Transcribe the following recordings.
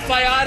FIR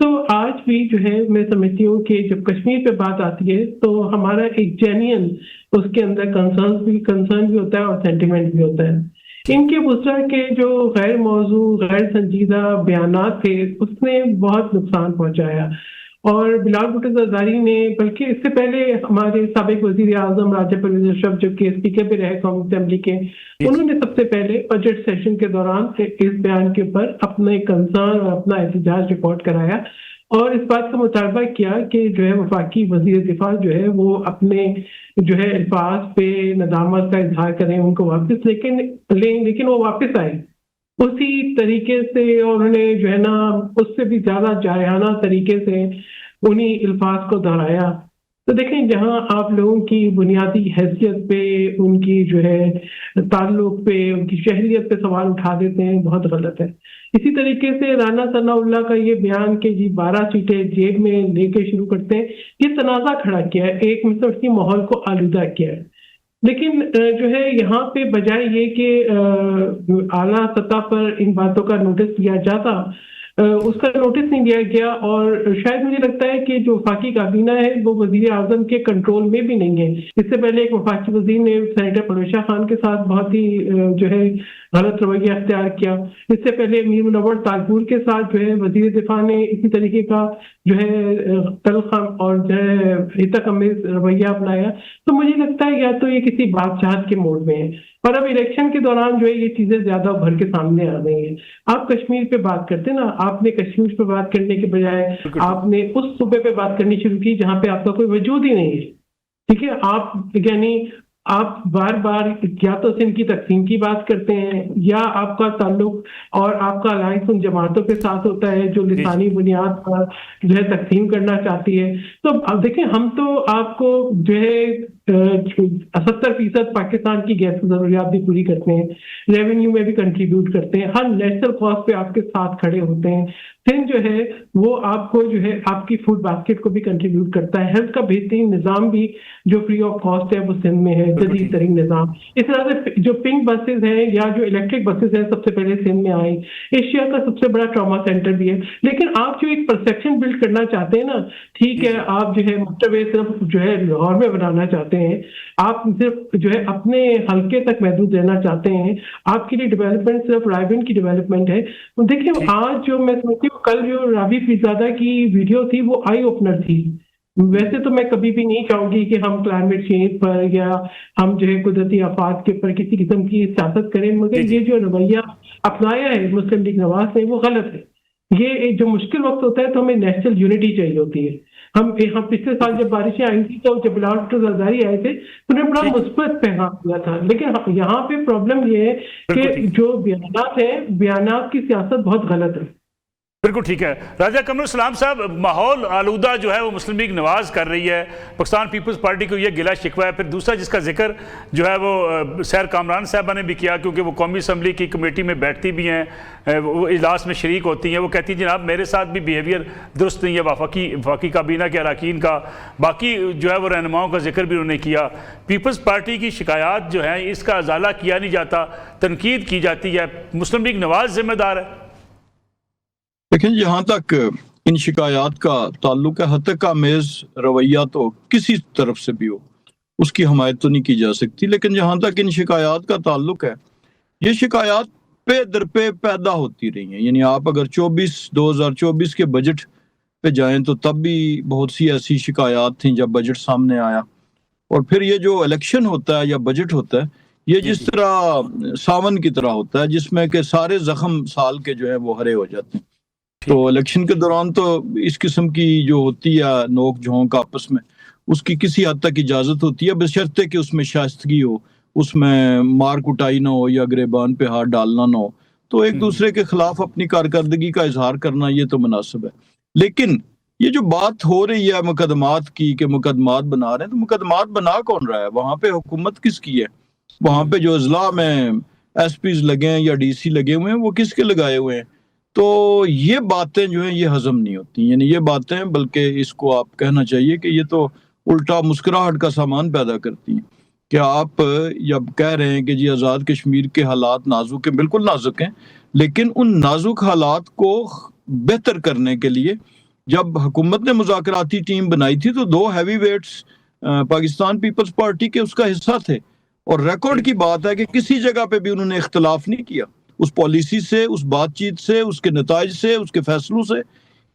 تو آج بھی جو ہے میں سمجھتی ہوں کہ جب کشمیر پہ بات آتی ہے تو ہمارا ایک جینین اس کے اندر کنسرن بھی ہوتا ہے اور سینٹیمنٹ بھی ہوتا ہے۔ ان کے بسرا کے جو غیر موضوع غیر سنجیدہ بیانات تھے اس نے بہت نقصان پہنچایا، اور بلال بھٹو زرداری نے، بلکہ اس سے پہلے ہمارے سابق وزیر اعظم راجہ پرویز اشرف جو کہ اسپیکر بھی رہے قومی اسمبلی کے، انہوں نے سب سے پہلے بجٹ سیشن کے دوران اس بیان کے اوپر اپنے کنسرن اور اپنا احتجاج ریپورٹ کرایا اور اس بات کا مطالبہ کیا کہ جو ہے وفاقی وزیر دفاع جو ہے وہ اپنے جو ہے الفاظ پہ ندامت کا اظہار کریں، ان کو واپس لیکن وہ واپس آئے اسی طریقے سے، اور انہوں نے جو ہے نا اس سے بھی زیادہ جارحانہ طریقے سے انہی الفاظ کو دہرایا۔ تو دیکھیں جہاں آپ لوگوں کی بنیادی حیثیت پہ، ان کی جو ہے تعلق پہ، ان کی شہریت پہ سوال اٹھا دیتے ہیں، بہت غلط ہے۔ اسی طریقے سے رانا ثناء اللہ کا یہ بیان کہ جی 12 سیٹیں جیب میں لے کے شروع کرتے ہیں، یہ تنازع کھڑا کیا ہے، ایک مطلب کی ماحول کو آلودہ کیا ہے۔ لیکن جو ہے یہاں پہ بجائے یہ کہ اعلیٰ سطح پر ان باتوں کا نوٹس لیا جاتا، اس کا نوٹس نہیں لیا گیا، اور شاید مجھے لگتا ہے کہ جو وفاقی کابینہ ہے وہ وزیر اعظم کے کنٹرول میں بھی نہیں ہے۔ اس سے پہلے ایک وفاقی وزیر نے سینیٹر پرویشہ خان کے ساتھ بہت ہی جو ہے غلط رویہ اختیار کیا، اس سے پہلے میر منور تالپور کے ساتھ جو ہے وزیر دفاع نے اسی طریقے کا جو ہے تلخ اور جو ہے ہتک امیز رویہ اپنایا۔ تو مجھے لگتا ہے یا تو یہ کسی بادشاہت کے موڈ میں ہے، اور اب الیکشن کے دوران جو ہے یہ چیزیں زیادہ ابھر کے سامنے آ گئی ہیں۔ آپ کشمیر پہ بات کرتے نا، آپ نے کشمیر پہ بات کرنے کے بجائے آپ نے اس صوبے پہ بات کرنی شروع کی جہاں پہ آپ کا کوئی وجود ہی نہیں ہے، ٹھیک ہے؟ آپ یعنی آپ بار بار یا تو سندھ کی تقسیم کی بات کرتے ہیں، یا آپ کا تعلق اور آپ کا الائنس ان جماعتوں کے ساتھ ہوتا ہے جو لسانی بنیاد پر جو ہے تقسیم کرنا چاہتی ہے۔ تو اب دیکھیں، ہم تو آپ کو جو ہے 70% پاکستان کی گیس ضروریات بھی پوری کرتے ہیں، ریونیو میں بھی کنٹریبیوٹ کرتے ہیں، ہر نیشنل کاز پہ آپ کے ساتھ کھڑے ہوتے ہیں۔ سندھ جو ہے وہ آپ کو جو ہے آپ کی فوڈ باسکٹ کو بھی کنٹریبیوٹ کرتا ہے، ہیلتھ کا بہترین نظام بھی جو فری آف کاسٹ ہے وہ سندھ میں ہے، جدید ترین نظام۔ اس طرح سے جو پنک بسز ہیں یا جو الیکٹرک بسز ہیں سب سے پہلے سندھ میں آئی، ایشیا کا سب سے بڑا ٹراما سینٹر بھی ہے۔ لیکن آپ جو ایک پرسیپشن بلڈ کرنا چاہتے ہیں نا، ٹھیک ہے، آپ جو ہے موٹر صرف جو ہے لاہور میں بنانا چاہتے ہیں، آپ صرف جو ہے اپنے حلقے تک محدود رہنا چاہتے ہیں، آپ کے لیے ڈیولپمنٹ صرف رائے گنج کی ڈیولپمنٹ ہے۔ دیکھیں آج جو میں سمجھتی ہوں کل جو راوی پیرزادہ کی ویڈیو تھی وہ آئی اوپنر تھی۔ ویسے تو میں کبھی بھی نہیں چاہوں گی کہ ہم کلائمیٹ چینج پر یا ہم جو ہے قدرتی آفات کے اوپر کسی قسم کی سیاست کریں، مگر یہ جو رویہ اپنایا ہے مسلم لیگ نواز نے وہ غلط ہے۔ یہ جو مشکل وقت ہوتا ہے تو ہمیں نیشنل یونٹی چاہیے ہوتی ہے۔ ہم پچھلے سال جب بارشیں آئی تھی تو جب بلال بھٹو زرداری آئے تھے تو انہوں نے بڑا مثبت پیغام دیا تھا، لیکن یہاں پہ پرابلم یہ ہے کہ جو بیانات ہیں، بیانات کی سیاست بہت غلط ہے۔ بالکل ٹھیک ہے۔ راجہ قمر السلام صاحب، ماحول آلودہ جو ہے وہ مسلم لیگ نواز کر رہی ہے، پاکستان پیپلز پارٹی کو یہ گلہ شکوہ ہے۔ پھر دوسرا جس کا ذکر جو ہے وہ سیر کامران صاحبہ نے بھی کیا، کیونکہ وہ قومی اسمبلی کی کمیٹی میں بیٹھتی بھی ہیں، وہ اجلاس میں شریک ہوتی ہیں۔ وہ کہتی ہیں جناب میرے ساتھ بھی بیہیویئر درست نہیں ہے وفاقی کابینہ کے اراکین کا، باقی جو ہے وہ رہنماؤں کا ذکر بھی انہوں نے کیا۔ پیپلز پارٹی کی شکایات جو ہیں اس کا ازالہ کیا نہیں جاتا، تنقید کی جاتی ہے، مسلم لیگ نواز ذمہ دار ہے؟ لیکن جہاں تک ان شکایات کا تعلق ہے، ہتک آمیز رویہ تو کسی طرف سے بھی ہو اس کی حمایت تو نہیں کی جا سکتی، لیکن جہاں تک ان شکایات کا تعلق ہے، یہ شکایات پہ در پہ پیدا ہوتی رہی ہیں۔ یعنی آپ اگر 2024 کے بجٹ پہ جائیں تو تب بھی بہت سی ایسی شکایات تھیں جب بجٹ سامنے آیا، اور پھر یہ جو الیکشن ہوتا ہے یا بجٹ ہوتا ہے، یہ جس طرح ساون کی طرح ہوتا ہے جس میں کہ سارے زخم سال کے جو ہے وہ ہرے ہو جاتے ہیں۔ تو الیکشن کے دوران تو اس قسم کی جو ہوتی ہے نوک جھونک آپس میں، اس کی کسی حد تک اجازت ہوتی ہے، بشرطے کہ اس میں شائستگی ہو، اس میں مار کٹائی نہ ہو یا گریبان پہ ہاتھ ڈالنا نہ ہو، تو ایک دوسرے کے خلاف اپنی کارکردگی کا اظہار کرنا یہ تو مناسب ہے۔ لیکن یہ جو بات ہو رہی ہے مقدمات کی کہ مقدمات بنا رہے ہیں، تو مقدمات بنا کون رہا ہے؟ وہاں پہ حکومت کس کی ہے؟ وہاں پہ جو اضلاع میں ایس پیز لگے ہیں یا ڈی سی لگے ہوئے ہیں وہ کس کے لگائے ہوئے ہیں؟ تو یہ باتیں جو ہیں یہ ہضم نہیں ہوتی، یعنی یہ باتیں بلکہ اس کو آپ کہنا چاہیے کہ یہ تو الٹا مسکراہٹ کا سامان پیدا کرتی ہیں کہ آپ جب کہہ رہے ہیں کہ جی آزاد کشمیر کے حالات نازک ہیں، بالکل نازک ہیں، لیکن ان نازک حالات کو بہتر کرنے کے لیے جب حکومت نے مذاکراتی ٹیم بنائی تھی تو 2 ہیوی ویٹس پاکستان پیپلز پارٹی کے اس کا حصہ تھے، اور ریکارڈ کی بات ہے کہ کسی جگہ پہ بھی انہوں نے اختلاف نہیں کیا اس پالیسی سے، اس بات چیت سے، اس کے نتائج سے، اس کے فیصلوں سے۔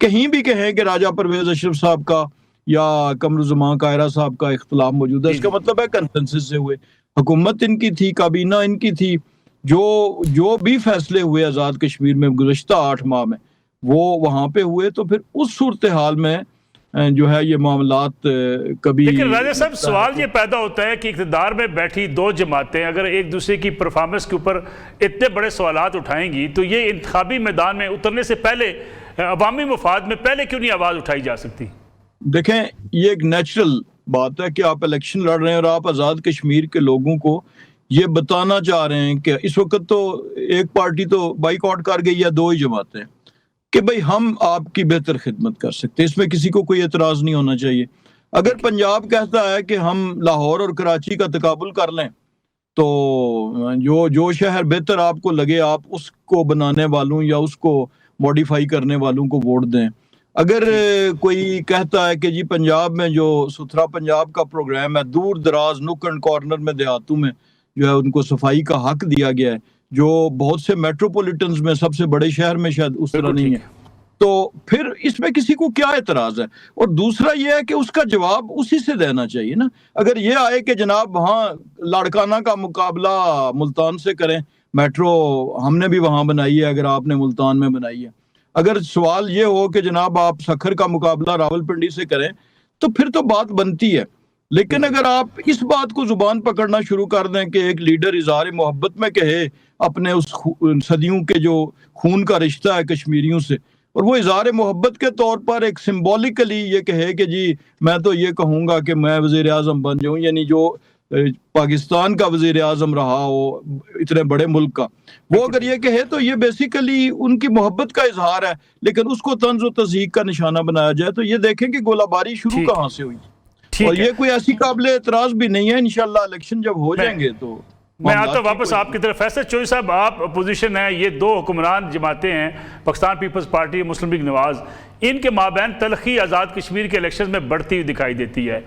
کہیں بھی کہیں کہ راجہ پرویز اشرف صاحب کا یا قمر الزمان قاہرہ صاحب کا اختلاف موجود ہے، اس کا مطلب ہے کنسنسس سے ہوئے، حکومت ان کی تھی، کابینہ ان کی تھی، جو بھی فیصلے ہوئے آزاد کشمیر میں گزشتہ 8 ماہ میں وہ وہاں پہ ہوئے، تو پھر اس صورتحال میں جو ہے یہ معاملات کبھی... لیکن راجہ صاحب سوال یہ پیدا ہوتا ہے کہ اقتدار میں بیٹھی 2 جماعتیں اگر ایک دوسرے کی پرفارمنس کے اوپر اتنے بڑے سوالات اٹھائیں گی تو یہ انتخابی میدان میں اترنے سے پہلے عوامی مفاد میں پہلے کیوں نہیں آواز اٹھائی جا سکتی؟ دیکھیں یہ ایک نیچرل بات ہے کہ آپ الیکشن لڑ رہے ہیں اور آپ آزاد کشمیر کے لوگوں کو یہ بتانا چاہ رہے ہیں کہ اس وقت تو ایک پارٹی تو بائیکاٹ کر گئی ہے 2 ہی جماعتیں، کہ بھئی ہم آپ کی بہتر خدمت کر سکتے ہیں، اس میں کسی کو کوئی اعتراض نہیں ہونا چاہیے۔ اگر پنجاب کہتا ہے کہ ہم لاہور اور کراچی کا تقابل کر لیں تو جو شہر بہتر آپ کو لگے آپ اس کو بنانے والوں یا اس کو موڈیفائی کرنے والوں کو ووٹ دیں۔ اگر کوئی کہتا ہے کہ جی پنجاب میں جو ستھرا پنجاب کا پروگرام ہے، دور دراز نکن کارنر میں دیہاتوں میں جو ہے ان کو صفائی کا حق دیا گیا ہے، جو بہت سے میٹروپولیٹنز میں سب سے بڑے شہر میں شاید اس طرح نہیں ہے، تو پھر اس میں کسی کو کیا اعتراض ہے؟ اور دوسرا یہ ہے کہ اس کا جواب اسی سے دینا چاہیے نا۔ اگر یہ آئے کہ جناب وہاں لاڑکانہ کا مقابلہ ملتان سے کریں، میٹرو ہم نے بھی وہاں بنائی ہے اگر آپ نے ملتان میں بنائی ہے، اگر سوال یہ ہو کہ جناب آپ سکھر کا مقابلہ راولپنڈی سے کریں تو پھر تو بات بنتی ہے۔ لیکن اگر آپ اس بات کو زبان پکڑنا شروع کر دیں کہ ایک لیڈر اظہار محبت میں کہے اپنے اس صدیوں کے جو خون کا رشتہ ہے کشمیریوں سے، اور وہ اظہار محبت کے طور پر ایک سمبولکلی یہ کہے کہ جی میں تو یہ کہوں گا کہ میں وزیر اعظم بن جاؤں، یعنی جو پاکستان کا وزیر اعظم رہا ہو اتنے بڑے ملک کا، وہ اگر یہ کہے تو یہ بیسیکلی ان کی محبت کا اظہار ہے، لیکن اس کو طنز و تضحیک کا نشانہ بنایا جائے تو یہ دیکھیں کہ گولہ باری شروع کہاں سے ہوئی، اور یہ کوئی ایسی قابل اعتراض بھی نہیں ہے۔ انشاءاللہ الیکشن جب ہو جائیں گے تو میں آتا ہوں واپس آپ کی طرف۔ فیصل چوہدری صاحب، آپ اپوزیشن ہیں، یہ 2 حکمران جماعتیں ہیں، پاکستان پیپلز پارٹی، مسلم لیگ نواز، ان کے مابین تلخی آزاد کشمیر کے الیکشن میں بڑھتی ہوئی دکھائی دیتی ہے،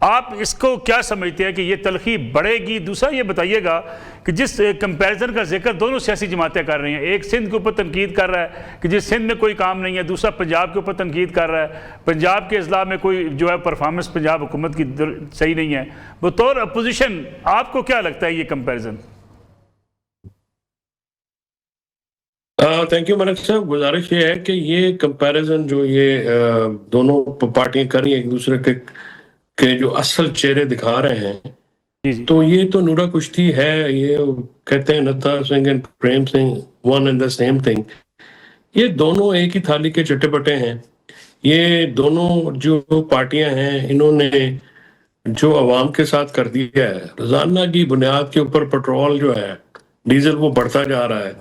آپ اس کو کیا سمجھتے ہیں کہ یہ تلخی بڑھے گی؟ دوسرا یہ بتائیے گا کہ جس کمپیریزن کا ذکر دونوں سیاسی جماعتیں کر رہی ہیں، ایک سندھ کے اوپر تنقید کر رہا ہے کہ جس سندھ میں کوئی کام نہیں ہے، دوسرا پنجاب کے اوپر تنقید کر رہا ہے پنجاب کے اضلاع میں کوئی جو ہے پرفارمنس پنجاب حکومت کی صحیح نہیں ہے۔ بطور اپوزیشن آپ کو کیا لگتا ہے یہ کمپیریزن؟ تھینک یو ملک صاحب۔ گزارش یہ ہے کہ یہ کمپیریزن جو یہ دونوں پارٹیاں کر رہی ہیں ایک دوسرے کے جو اصل چہرے دکھا رہے ہیں، تو یہ تو نورا کشتی ہے۔ یہ کہتے ہیں Nita Singh and Prem Singh one and the same thing. یہ دونوں ایک ہی تھالی کے چٹے پٹے ہیں۔ یہ دونوں جو پارٹیاں ہیں انہوں نے جو عوام کے ساتھ کر دیا ہے، روزانہ کی بنیاد کے اوپر پٹرول جو ہے ڈیزل وہ بڑھتا جا رہا ہے،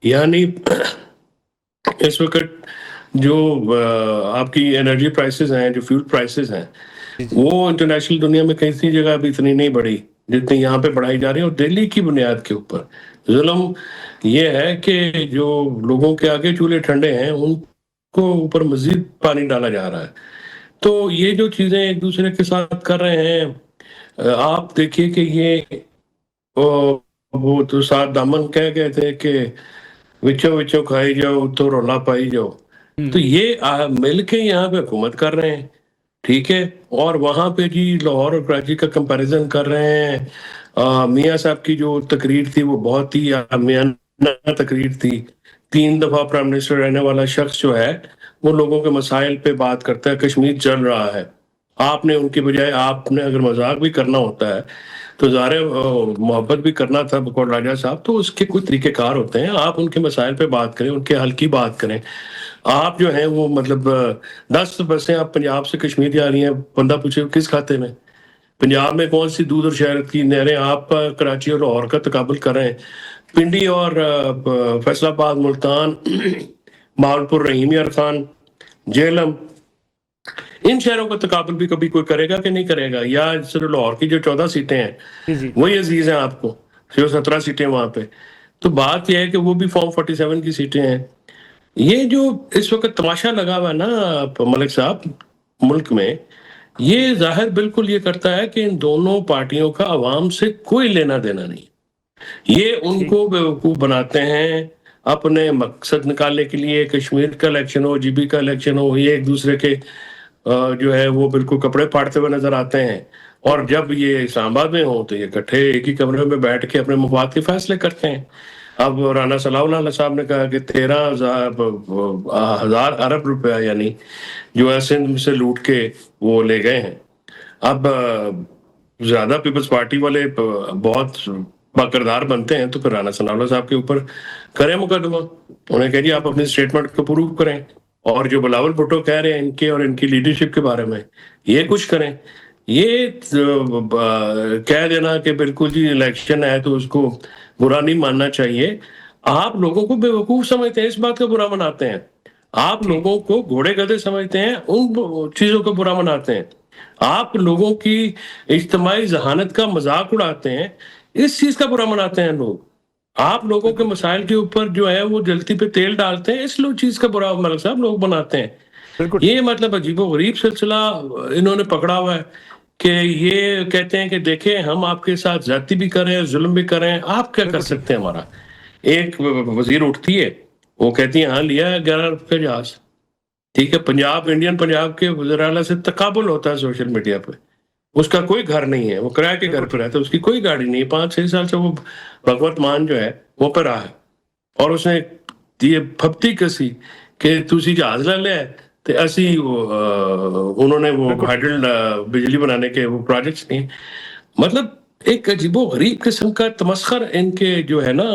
یعنی اس وقت جو آپ کی انرجی پرائسز ہیں، جو فیول پرائسز ہیں، وہ انٹرنیشنل دنیا میں کسی جگہ بھی اتنی نہیں بڑھی جتنی یہاں پہ بڑھائی جا رہی ہے۔ اور دہلی کی بنیاد کے اوپر ظلم یہ ہے کہ جو لوگوں کے آگے چولہے ٹھنڈے ہیں ان کو اوپر مزید پانی ڈالا جا رہا ہے۔ تو یہ جو چیزیں ایک دوسرے کے ساتھ کر رہے ہیں، آپ دیکھیے کہ یہ وہ تو ساتھ دامن کہہ گئے تھے کہ وچوں وچوں کھائی جاؤ تو رولا پائی جاؤ، تو یہ مل کے یہاں پہ حکومت کر رہے ہیں، ٹھیک ہے، اور وہاں پہ جی لاہور اور کراچی کا کمپیریزن کر رہے ہیں۔ میاں صاحب کی جو تقریر تھی وہ بہت ہی میانہ تقریر تھی۔ 3 دفعہ پرائم منسٹر رہنے والا شخص جو ہے وہ لوگوں کے مسائل پہ بات کرتا ہے، کشمیر چل رہا ہے۔ آپ نے ان کے بجائے آپ نے اگر مذاق بھی کرنا ہوتا ہے تو ظاہر محبت بھی کرنا تھا بقول راجہ صاحب، تو اس کے کوئی طریقہ کار ہوتے ہیں۔ آپ ان کے مسائل پہ بات کریں، ان کے حل کی بات کریں۔ آپ جو ہیں وہ مطلب 10 بسیں آپ پنجاب سے کشمیر جا رہی ہیں، بندہ پوچھے کس کھاتے میں؟ پنجاب میں کون سی دودھ اور شہد کی نہریں آپ کراچی اور لاہور کا تقابل کر رہے ہیں؟ پنڈی اور فیصل آباد، ملتان، باولپور، رحیم یار خان، جہلم، ان شہروں کا تقابل بھی کبھی کوئی کرے گا کہ نہیں کرے گا؟ یا صرف لاہور کی جو 14 سیٹیں ہیں وہی عزیز ہیں آپ کو، جو 17 سیٹیں وہاں پہ؟ تو بات یہ ہے کہ وہ بھی فارم 47 کی سیٹیں ہیں۔ یہ جو اس وقت تماشا لگا ہوا ہے نا ملک صاحب ملک میں، یہ ظاہر بالکل یہ کرتا ہے کہ ان دونوں پارٹیوں کا عوام سے کوئی لینا دینا نہیں. یہ ان کو بیوقوف بناتے ہیں اپنے مقصد نکالنے کے لیے. کشمیر کا الیکشن ہو، جی بی کا الیکشن ہو، یہ ایک دوسرے کے جو ہے وہ بالکل کپڑے پھاڑتے ہوئے نظر آتے ہیں. اور جب یہ اسلام آباد میں ہوں تو یہ اکٹھے ایک ہی کمرے میں بیٹھ کے اپنے مفاد کے فیصلے کرتے ہیں. اب رانا ثناء اللہ صاحب نے کہا کہ 13,000 ارب روپیہ یعنی جو ہے سندھ سے لوٹ کے وہ لے گئے ہیں. اب زیادہ پیپلز پارٹی والے بہت باکردار بنتے ہیں تو پھر رانا ثناء اللہ صاحب کے اوپر کریں مقدمہ. انہیں کہہ دیا آپ اپنی اسٹیٹمنٹ کو پروو کریں، اور جو بلاول بھٹو کہہ رہے ہیں ان کے اور ان کی لیڈرشپ کے بارے میں یہ کچھ کریں. یہ کہہ دینا کہ بالکل جی الیکشن ہے تو اس کو برا نہیں ماننا چاہیے. آپ لوگوں کو بیوقوف سمجھتے ہیں، اس بات کا برا مناتے ہیں. آپ لوگوں کو گھوڑے گدھے سمجھتے ہیں، ان چیزوں کو برا مناتے ہیں. آپ لوگوں کی اجتماعی ذہانت کا مذاق اڑاتے ہیں، اس چیز کا برا مناتے ہیں لوگ. آپ لوگوں کے مسائل کے اوپر جو ہے وہ جلتی پہ تیل ڈالتے ہیں، اس چیز کا برا ملک صاحب لوگ بناتے ہیں. یہ مطلب عجیب و غریب سلسلہ انہوں نے پکڑا ہوا ہے کہ یہ کہتے ہیں کہ دیکھیں ہم آپ کے ساتھ زیادتی بھی کریں، ظلم بھی کریں، آپ کیا کر سکتے ہیں ہمارا. ایک وزیر اٹھتی ہے وہ کہتی ہے ہاں لیا ہے 11 ارب کا جہاز. ٹھیک ہے، پنجاب انڈین پنجاب کے وزیر اعلیٰ سے تقابل ہوتا ہے سوشل میڈیا پہ. اس کا کوئی گھر نہیں ہے، وہ کرایہ کے گھر پہ رہتا ہے، اس کی کوئی گاڑی نہیں ہے. 5-6 سال سے وہ بھگوت مان جو ہے وہ پہ رہا ہے، اور اس نے یہ پھپتی کسی کہ تسی جہاز لے لے تو اسی انہوں نے وہ ہائیڈل بجلی بنانے کے وہ پروجیکٹس نہیں. مطلب ایک عجیب و غریب قسم کا تمسخر ان کے جو ہے نا،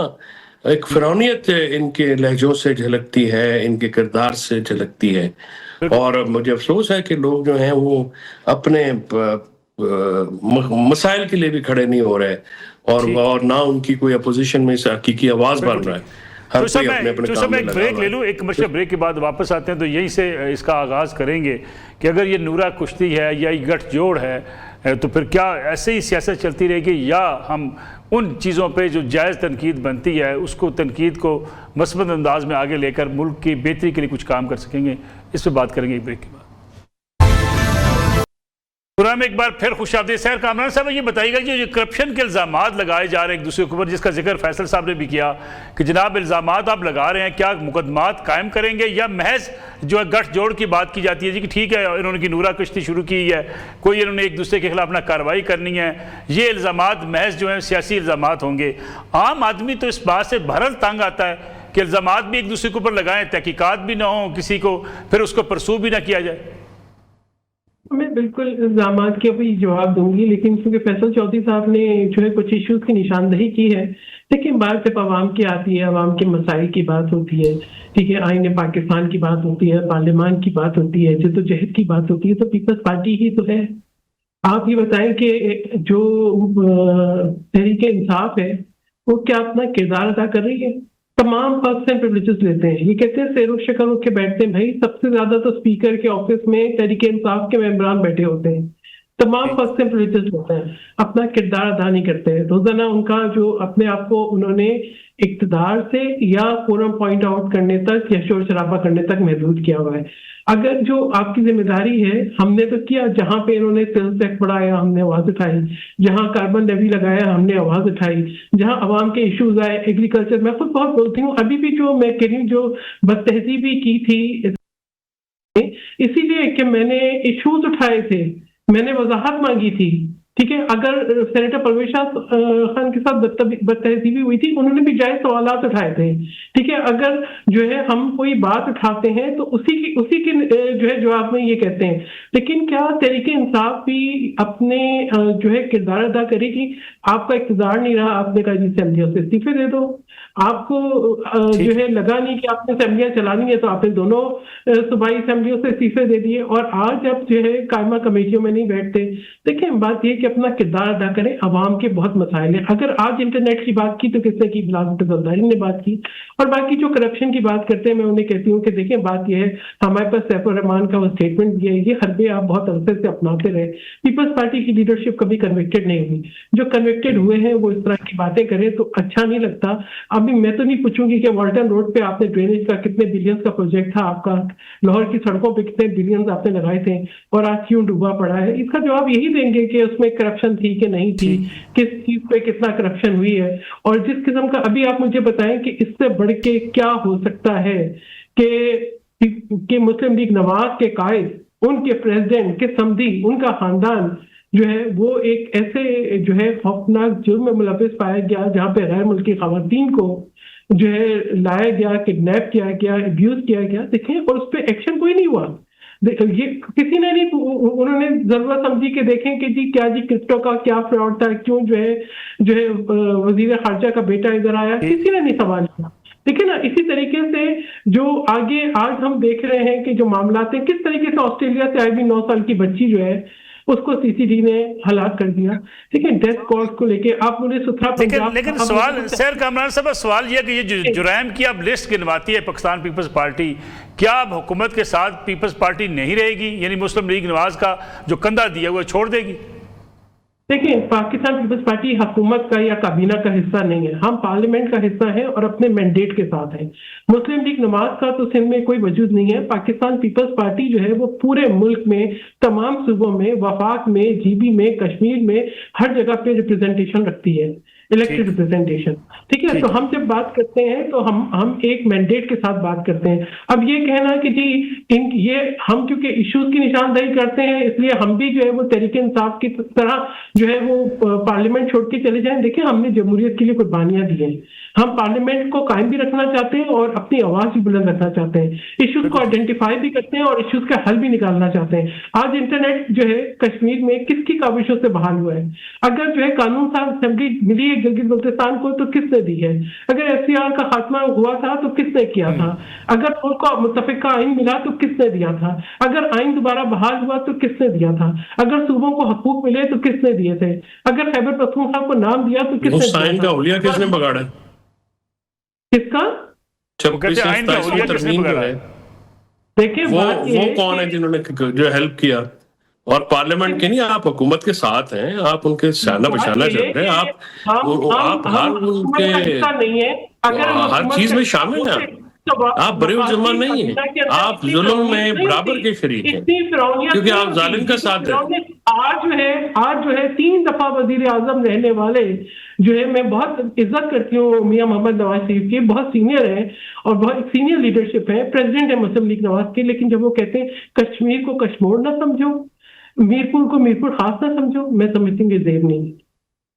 ایک فرعونیت ان کے لہجوں سے جھلکتی ہے، ان کے کردار سے جھلکتی ہے. اور مجھے افسوس ہے کہ لوگ جو ہیں وہ اپنے مسائل کے لیے بھی کھڑے نہیں ہو رہے، اور نہ ان کی کوئی اپوزیشن میں حقیقی آواز بن رہا ہے. میں ایک بریک لے لوں، ایک کمرشل بریک کے بعد واپس آتے ہیں. تو یہیں سے اس کا آغاز کریں گے کہ اگر یہ نورا کشتی ہے یا یہ گٹھ جوڑ ہے تو پھر کیا ایسے ہی سیاست چلتی رہے گی، یا ہم ان چیزوں پہ جو جائز تنقید بنتی ہے اس کو تنقید کو مثبت انداز میں آگے لے کر ملک کی بہتری کے لیے کچھ کام کر سکیں گے. اس پہ بات کریں گے بریک کے بعد. پروگرام میں ایک بار پھر خوش آمدید. سیر کامران صاحب یہ بتائیے گا کہ جو کرپشن کے الزامات لگائے جا رہے ہیں ایک دوسرے کے اوپر، جس کا ذکر فیصل صاحب نے بھی کیا کہ جناب الزامات آپ لگا رہے ہیں، کیا مقدمات قائم کریں گے یا محض جو ہے گٹھ جوڑ کی بات کی جاتی ہے جی کہ ٹھیک ہے انہوں نے کی نورا کشتی شروع کی ہے، کوئی انہوں نے ایک دوسرے کے خلاف اپنا کارروائی کرنی ہے، یہ الزامات محض جو ہیں سیاسی الزامات ہوں گے. عام آدمی تو اس بات سے بہرحال تنگ آتا ہے کہ الزامات بھی ایک دوسرے کے اوپر لگائیں، تحقیقات بھی نہ ہوں کسی کو، پھر اس کو پرسو بھی نہ کیا جائے. میں بالکل الزامات کے بھی جواب دوں گی، لیکن کیونکہ فیصل چودھری صاحب نے جو ہے کچھ ایشوز کی نشاندہی کی ہے، لیکن بات جب عوام کی آتی ہے، عوام کے مسائل کی بات ہوتی ہے، ٹھیک ہے، آئین پاکستان کی بات ہوتی ہے، پارلیمان کی بات ہوتی ہے، جدوجہد کی بات ہوتی ہے، تو پیپلز پارٹی ہی تو ہے. آپ یہ بتائیں کہ جو تحریک انصاف ہے وہ کیا اپنا کردار ادا کر رہی ہے؟ تمام پرکس اینڈ پریولیجز لیتے ہیں. یہ کہتے ہیں سیر و شکل اٹھ کے بیٹھتے ہیں. بھائی سب سے زیادہ تو اسپیکر کے آفس میں تحریک انصاف کے ممبران بیٹھے ہوتے ہیں. تمام پرکس اینڈ پریولیجز ہوتے ہیں، اپنا کردار ادا نہیں کرتے. روزانہ ان کا جو اپنے آپ کو انہوں نے اقتدار سے یا فورم پوائنٹ آؤٹ کرنے تک یا شور شرابہ کرنے تک محدود کیا ہوا ہے. اگر جو آپ کی ذمہ داری ہے، ہم نے تو کیا، جہاں پہ انہوں نے سیلز ٹیکس بڑھایا ہم نے آواز اٹھائی، جہاں کاربن لیوی لگایا ہم نے آواز اٹھائی، جہاں عوام کے ایشوز آئے ایگریکلچر. میں خود بہت بولتی ہوں، ابھی بھی جو میں کہہ رہی ہوں جو بد تہذیبی کی تھی اسی لیے کہ میں نے ایشوز اٹھائے تھے، میں نے وضاحت مانگی تھی. ٹھیک ہے، اگر سینیٹر پرویز خان کے ساتھ بد تہذیبی ہوئی تھی، انہوں نے بھی جائز سوالات اٹھائے تھے. ٹھیک ہے، اگر جو ہے ہم کوئی بات اٹھاتے ہیں تو اسی کی جو ہے جواب میں یہ کہتے ہیں. لیکن کیا تحریک انصاف بھی اپنے جو ہے کردار ادا کرے گی؟ آپ کا اقتدار نہیں رہا، آپ نے کہا جی اسمبلیوں سے استعفے دے دو. آپ کو جو ہے لگا نہیں کہ آپ نے اسمبلیاں چلانی ہے، تو آپ نے دونوں صوبائی اسمبلیوں سے استعفے دے دیے، اور آج اب جو ہے قائمہ کمیٹیوں میں نہیں بیٹھتے. دیکھیں بات یہ کہ کہ اپنا کردار ادا کریں. عوام کے بہت مسائل ہیں. اگر آج انٹرنیٹ کی بات کی تو کس نے کی؟ بلال بھٹو زرداری نے بات کی. اور باقی جو کرپشن کی بات کرتے ہیں میں انہیں کہتی ہوں کہ دیکھیں بات یہ ہے ہمارے پاس سیف الرحمان کا وہ اسٹیٹمنٹ بھی ہے, یہ حربے آپ بہت عرصے سے اپناتے رہے. پیپلز پارٹی کی لیڈرشپ کبھی کنوکٹڈ نہیں ہوئی. جو کنوکٹڈ ہوئے ہیں وہ اس طرح کی باتیں کریں تو اچھا نہیں لگتا. ابھی میں تو نہیں پوچھوں گی کہ والٹن روڈ پہ آپ نے ڈرینیج کا کتنے بلینز کا پروجیکٹ تھا آپ کا, لاہور کی سڑکوں پہ کتنے بلینز آپ نے لگائے تھے اور آج کیوں ڈوبا پڑا ہے. اس کا جواب یہی دیں گے کہ اس میں کرپشن تھی کہ نہیں تھی, کس چیز پہ کتنا کرپشن ہوئی ہے. اور جس قسم کا ابھی آپ مجھے بتائیں کہ اس سے بڑھ کے کیا ہو سکتا ہے کہ مسلم لیگ نواز کے قائد, ان کے پریزیڈنٹ کے سمدھی, ان کا خاندان جو ہے وہ ایک ایسے جو ہے خوفناک جرم میں ملوث پایا گیا جہاں پہ غیر ملکی خواتین کو جو ہے لایا گیا, کڈنیپ کیا گیا, ابیوز کیا گیا. دیکھیں اور اس پہ ایکشن کوئی نہیں ہوا. یہ کسی نے نہیں, انہوں نے ضرورت سمجھی کہ دیکھیں کہ جی کیا جی کرپٹو کا کیا فراڈ تھا, کیوں جو ہے وزیر خارجہ کا بیٹا ادھر آیا, کسی نے نہیں سوال کیا. دیکھیں نا اسی طریقے سے جو آگے آج ہم دیکھ رہے ہیں کہ جو معاملات ہیں کس طریقے سے آسٹریلیا سے آئی ہوئی 9 سال کی بچی جو ہے اس کو سی سی ڈی نے ہلاک کر دیا. ٹھیک ہے, ڈیتھ کالز کو لے کے آپ نے ستھرا پنجاب. لیکن سوال سیر کامران صاحب, سوال یہ کہ یہ جو جرائم کی اب لسٹ گنواتی ہے پاکستان پیپلز پارٹی, کیا اب حکومت کے ساتھ پیپلز پارٹی نہیں رہے گی؟ یعنی مسلم لیگ نواز کا جو کندھا دیا وہ چھوڑ دے گی؟ دیکھیں پاکستان پیپلز پارٹی حکومت کا یا کابینہ کا حصہ نہیں ہے. ہم پارلیمنٹ کا حصہ ہیں اور اپنے مینڈیٹ کے ساتھ ہیں. مسلم لیگ نواز کا تو سندھ میں کوئی وجود نہیں ہے. پاکستان پیپلز پارٹی جو ہے وہ پورے ملک میں تمام صوبوں میں, وفاق میں, جی بی میں, کشمیر میں ہر جگہ پہ ریپرزنٹیشن رکھتی ہے, الیکٹڈ ریپرزنٹیشن. ٹھیک ہے, تو ہم جب بات کرتے ہیں تو ہم ایک مینڈیٹ کے ساتھ بات کرتے ہیں. اب یہ کہنا کہ جی یہ ہم کیونکہ ایشوز کی نشاندہی کرتے ہیں اس لیے ہم بھی جو ہے وہ تحریک انصاف کی طرح جو ہے وہ پارلیمنٹ چھوڑ کے چلے جائیں. دیکھیں ہم نے جمہوریت کے لیے قربانیاں دی ہیں. ہم پارلیمنٹ کو قائم بھی رکھنا چاہتے ہیں اور اپنی آواز بھی بلند رکھنا چاہتے ہیں. ایشوز کو آئیڈینٹیفائی بھی کرتے ہیں اور ایشوز کا حل بھی نکالنا چاہتے ہیں. آج انٹرنیٹ جو ہے کشمیر میں کس کی کاوشوں سے بحال ہوا ہے؟ اگر جو ہے قانون ساز اسمبلی ملی ہے گلگت بلتستان کو تو کس نے دی ہے؟ اگر ایف سی آر کا خاتمہ ہوا تھا تو کس نے کیا تھا؟ اگر ان کو متفقہ آئین ملا تو کس نے دیا تھا؟ اگر آئین دوبارہ بحال ہوا تو کس نے دیا تھا؟ اگر صوبوں کو حقوق ملے تو کس نے دیے تھے؟ اگر خیبر پختونخوا کو نام دیا تو کس نے دیا تھا؟ کس نے بگاڑا؟ کس کا؟ دیکھیں وہ کون ہے جنہوں نے جو ہیلپ کیا؟ اور پارلیمنٹ کے نہیں, آپ حکومت کے ساتھ ہیں, آپ ان کے شانہ بشانہ چل رہے ہیں, آپ ہر چیز میں شامل ہیں, آپ بڑے ظلم نہیں ہیں, آپ ظلم میں برابر کے شریک ہیں کیونکہ آپ ظالم کا ساتھ ہیں. آج جو ہے 3 دفعہ وزیر اعظم رہنے والے جو ہے میں بہت عزت کرتی ہوں میاں محمد نواز شریف کی, بہت سینئر ہیں اور بہت سینئر لیڈرشپ ہے, پریزیڈنٹ ہے مسلم لیگ نواز کے, لیکن جب وہ کہتے ہیں کشمیر کو کشمور نہ سمجھو, میرپور کو میرپور خاص نہ سمجھو, میں سمجھتی ہوں کہ زیب نہیں.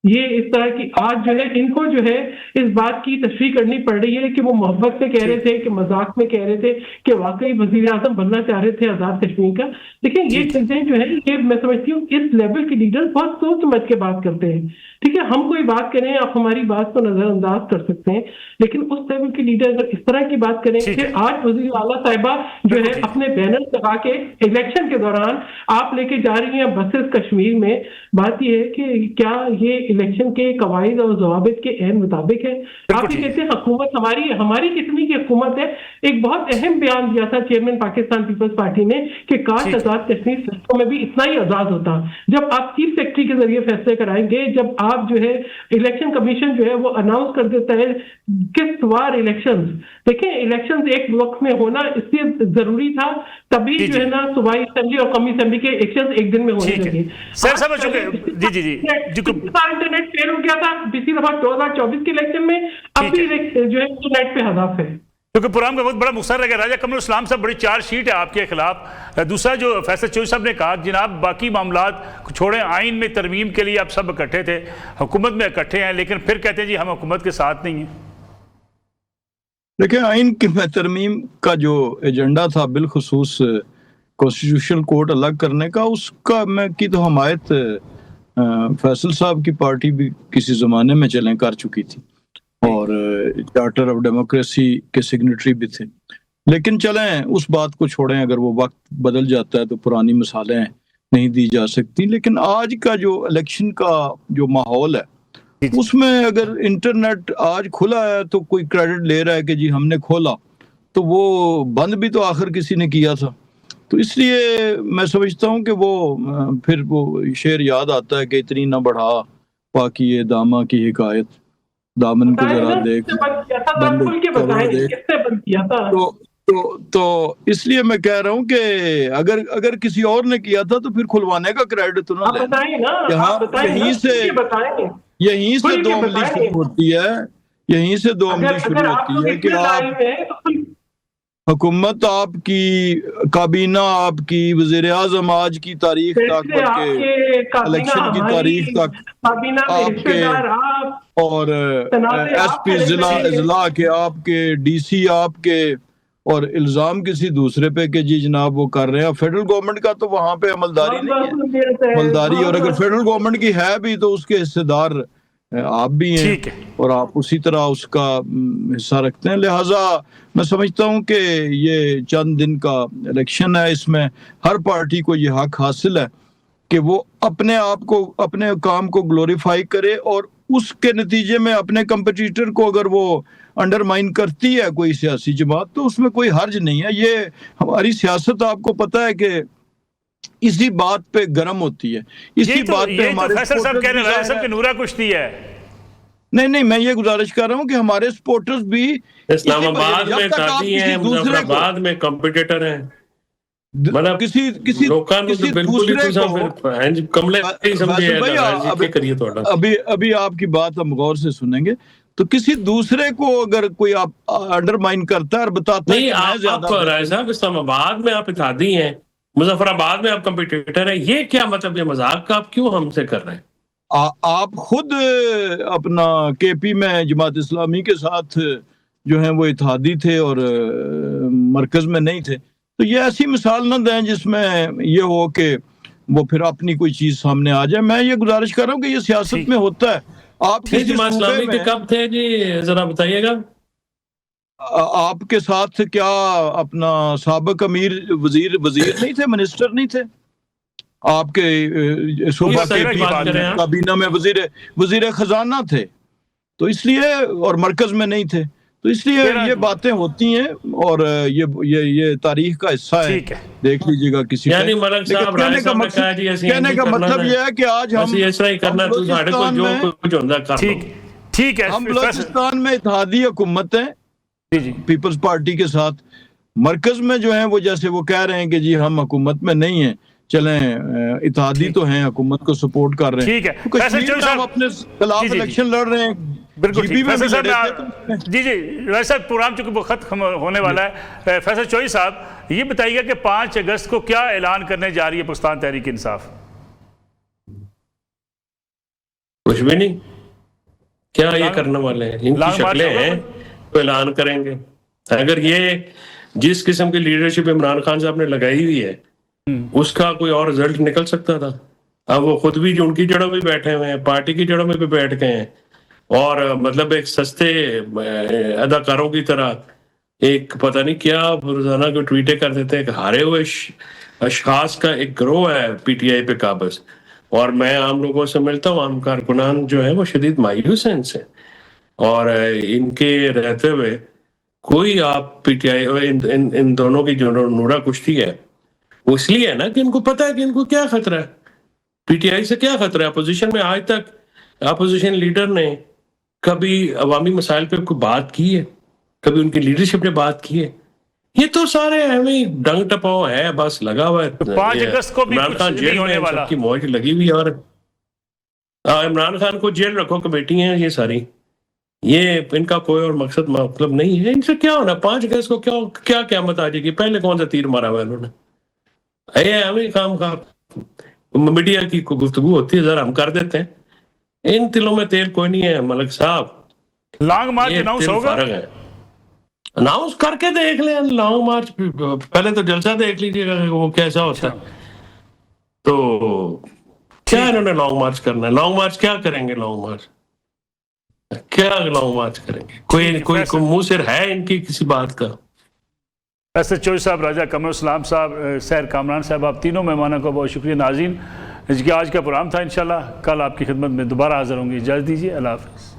یہ اس طرح کی آج جو ہے ان کو جو ہے اس بات کی تشریح کرنی پڑ رہی ہے کہ وہ محبت سے کہہ رہے تھے, کہ مذاق میں کہہ رہے تھے, کہ واقعی وزیر اعظم بننا چاہ رہے تھے آزاد کشمیر کا. دیکھیں یہ چیزیں جو ہے یہ میں سمجھتی ہوں اس لیول کے لیڈر بہت سوچ سمجھ کے بات کرتے ہیں. ٹھیک ہے, ہم کوئی بات کریں آپ ہماری بات کو نظر انداز کر سکتے ہیں, لیکن اس لیول کے لیڈر اگر اس طرح کی بات کریں کہ آج وزیر اعلیٰ صاحبہ جو ہے اپنے بینر لگا کے الیکشن کے دوران آپ لے کے جا رہی ہیں بسز کشمیر میں, بات یہ ہے کہ کیا یہ الیکشن کے قواعد اور ضوابط کے عین مطابق ہے؟ آپ یہ کہتے ہیں حکومت ہماری کتنی کی حکومت ہے. ایک بہت اہم بیان دیا تھا چیئرمین پاکستان پیپلز پارٹی نے کہ کاش آزاد کشمیر فیصلوں میں بھی اتنا ہی آزاد ہوتا. جب آپ چیف سیکرٹری کے ذریعے فیصلے کرائیں گے, جب آپ جو ہے الیکشن کمیشن جو ہے وہ اناؤنس کر دیتا ہے قسط وار الیکشنز. دیکھیں الیکشنز ایک وقت میں ہونا اس لیے ضروری تھا, تبھی جو ہے نا صوبائی اسمبلی اور قومی اسمبلی کے الیکشنز ایک دن میں ہونے لگے. انٹرنیٹ فیل ہو گیا تھا پچھلی دفعہ 2024 کے الیکشن میں, اب بھی جو ہے انٹرنیٹ پہ ہدف ہے. کیونکہ پروگرام کا وقت بڑا مختصر رہ گیا. راجہ کمر الاسلام صاحب بڑی چارج شیٹ ہے آپ کے خلاف. دوسرا جو فیصل چوہدری صاحب نے کہا جناب باقی معاملات چھوڑیں, آئین میں ترمیم کے لیے آپ سب اکٹھے تھے, حکومت میں اکٹھے ہیں, لیکن پھر کہتے ہیں جی ہم حکومت کے ساتھ نہیں ہیں. دیکھیں آئین کی ترمیم کا جو ایجنڈا تھا بالخصوص کانسٹیٹیوشنل کورٹ الگ کرنے کا, اس کا میں کی تو حمایت فیصل صاحب کی پارٹی بھی کسی زمانے میں چلیں کر چکی تھی اور چارٹر آف ڈیموکریسی کے سگنیٹری بھی تھے. لیکن چلیں اس بات کو چھوڑیں, اگر وہ وقت بدل جاتا ہے تو پرانی مثالیں نہیں دی جا سکتی. لیکن آج کا جو الیکشن کا جو ماحول ہے اس میں اگر انٹرنیٹ آج کھلا ہے تو کوئی کریڈٹ لے رہا ہے کہ جی ہم نے کھولا, تو وہ بند بھی تو آخر کسی نے کیا تھا. تو اس لیے میں سمجھتا ہوں کہ وہ پھر وہ شعر یاد آتا ہے کہ اتنی نہ بڑھا پاکی داماں کی حکایت, دامن کو ذرا دیکھ تو اس لیے میں کہہ رہا ہوں کہ اگر کسی اور نے کیا تھا تو پھر کھلوانے کا کریڈٹ تو نہ یہیں سے دو عملی شروع ہوتی ہے, یہیں سے دو عملی شروع ہوتی ہے کہ آپ حکومت آپ کی, کابینہ آپ کی, وزیر اعظم آج کی تاریخ تک الیکشن کی تاریخ تک آپ کے, اور ایس پی ضلع کے آپ کے, ڈی سی آپ کے, اور الزام کسی دوسرے پہ کہ جی جناب وہ کر رہے ہیں. فیڈرل گورنمنٹ کا تو وہاں پہ عملداری نہیں ہے, عملداری, اور اگر فیڈرل گورنمنٹ کی ہے بھی تو اس کے حصے دار آپ بھی ہیں اور آپ اسی طرح اس کا حصہ رکھتے ہیں. لہٰذا میں سمجھتا ہوں کہ یہ چند دن کا الیکشن ہے, اس میں ہر پارٹی کو یہ حق حاصل ہے کہ وہ اپنے آپ کو, اپنے کام کو گلوریفائی کرے, اور اس کے نتیجے میں اپنے کمپٹیٹر کو اگر وہ انڈرمائن کرتی ہے کوئی سیاسی جماعت تو اس میں کوئی حرج نہیں ہے. یہ ہماری سیاست آپ کو پتہ ہے کہ اسی بات پہ گرم ہوتی ہے, اسی بات پہ ہمارے فیصل صاحب کہہ رہے ہیں کہ نورا کشتی ہے. نہیں, میں یہ گزارش کر رہا ہوں کہ ہمارے سپورٹرز بھی اسلام آباد میں قاضی ہیں, مظفر آباد میں کمپٹیٹر ہیں, مطلب کسی ابھی آپ کی بات ہم غور سے سنیں گے, تو کسی دوسرے کو اگر کوئی آپ انڈرمائن کرتا ہے اور بتاتا ہے نہیں, آپ رائے صاحب اسلام آباد میں آپ اتحادی ہیں, مظفر آباد میں آپ کمپٹیٹر ہیں, یہ کیا مطلب, یہ مذاق کا آپ کیوں ہم سے کر رہے ہیں؟ آپ خود اپنا کے پی میں جماعت اسلامی کے ساتھ جو ہیں وہ اتحادی تھے اور مرکز میں نہیں تھے, تو یہ ایسی مثال نہ دیں جس میں یہ ہو کہ وہ پھر اپنی کوئی چیز سامنے آ جائے. میں یہ گزارش کر رہا ہوں کہ یہ سیاست میں ہوتا ہے. آپ جماعت اسلامی کے کب تھے جی, ذرا بتائیے گا. آپ کے ساتھ کیا اپنا سابق امیر وزیر نہیں تھے, منسٹر نہیں تھے آپ کے صوبہ کے کابینہ میں, وزیر خزانہ تھے, تو اس لیے, اور مرکز میں نہیں تھے, تو اس لیے یہ باتیں ہوتی ہیں اور یہ تاریخ کا حصہ ہے. دیکھ لیجئے گا کسی یعنی ملک صاحب کہنے کا مطلب یہ ہے کہ آج ہم بلوچستان میں اتحادی حکومت ہے پیپلز پارٹی کے ساتھ, مرکز میں جو ہیں وہ جیسے وہ کہہ رہے ہیں کہ جی ہم حکومت میں نہیں ہیں, چلیں اتحادی تو ہیں, حکومت کو سپورٹ کر رہے ہیں. کشمیر میں ہم اپنے خلاف الیکشن لڑ رہے ہیں, جی صاحب پروگرام چونکہ ختم ہونے والا ہے. فیصل چوہدری صاحب یہ بتائیے گا کہ 5 اگست کو کیا اعلان کرنے جا رہی ہے پاکستان تحریک انصاف؟ کچھ بھی نہیں. کیا یہ کرنے والے ہیں, ان کی شکلیں ہیں تو اعلان کریں گے. اگر یہ جس قسم کی لیڈرشپ عمران خان صاحب نے لگائی ہوئی ہے اس کا کوئی اور رزلٹ نکل سکتا تھا. اب وہ خود بھی جو ان کی جڑوں میں بیٹھے ہوئے ہیں, پارٹی کی جڑوں میں بھی بیٹھ گئے ہیں, اور مطلب ایک سستے اداکاروں کی طرح ایک پتہ نہیں کیا روزانہ کو ٹویٹیں کر دیتے ہیں کہ ہارے ہوئے اشخاص کا ایک گروہ ہے پی ٹی آئی پہ قابض. اور میں عام لوگوں سے ملتا ہوں, عام کارکنان جو ہیں وہ شدید مایوس ہیں ان سے, اور ان کے رہتے ہوئے کوئی آپ پی ٹی آئی ان دونوں کی جو نورا کشتی ہے وہ اس لیے ہے نا کہ ان کو پتہ ہے کہ ان کو کیا خطرہ ہے, پی ٹی آئی سے کیا خطرہ ہے. اپوزیشن میں آج تک اپوزیشن لیڈر نے کبھی عوامی مسائل پہ کوئی بات کی ہے, کبھی ان کی لیڈرشپ نے بات کی ہے؟ یہ تو سارے ہمیں ڈنگ ٹپاؤ ہے, بس لگا ہوا ہے. 5 اگست کو بھی کچھ نہیں ہونے والا, سب کی موج لگی ہوئی ہے. اور عمران خان کو جیل رکھو کمیٹی ہیں یہ ساری, یہ ان کا کوئی اور مقصد مطلب نہیں ہے. ان سے کیا ہونا 5 اگست کو, کیا قیامت آ جائے گی؟ پہلے کون سا تیر مارا ہوا انہوں نے؟ ہمیں کام کا میڈیا کی گفتگو ہوتی ہے, ذرا ہم کر دیتے ہیں. ان تلوں میں تیل کوئی نہیں ہے ملک صاحب. لانگ مارچ اناؤنس ہوگا, اناؤنس کر کے دیکھ لیں. لانگ مارچ پہلے تو جلسہ دیکھ لیجیے گا وہ کیسا ہوتا ہے. تو کیا انہوں نے لانگ مارچ کرنا ہے؟ لانگ مارچ کیا کریں گے؟ لانگ مارچ کیا لانگ مارچ کریں گے؟ کوئی منہ سر ہے ان کی کسی بات کا؟ ایسر چوئی صاحب، راجہ قمر السلام صاحب، سیر کامران صاحب، آپ تینوں مہمانوں کا بہت شکریہ۔ ناظرین، آج کا پروگرام تھا، انشاءاللہ کل آپ کی خدمت میں دوبارہ حاضر ہوں گے۔ اجازت دیجیے، اللہ حافظ۔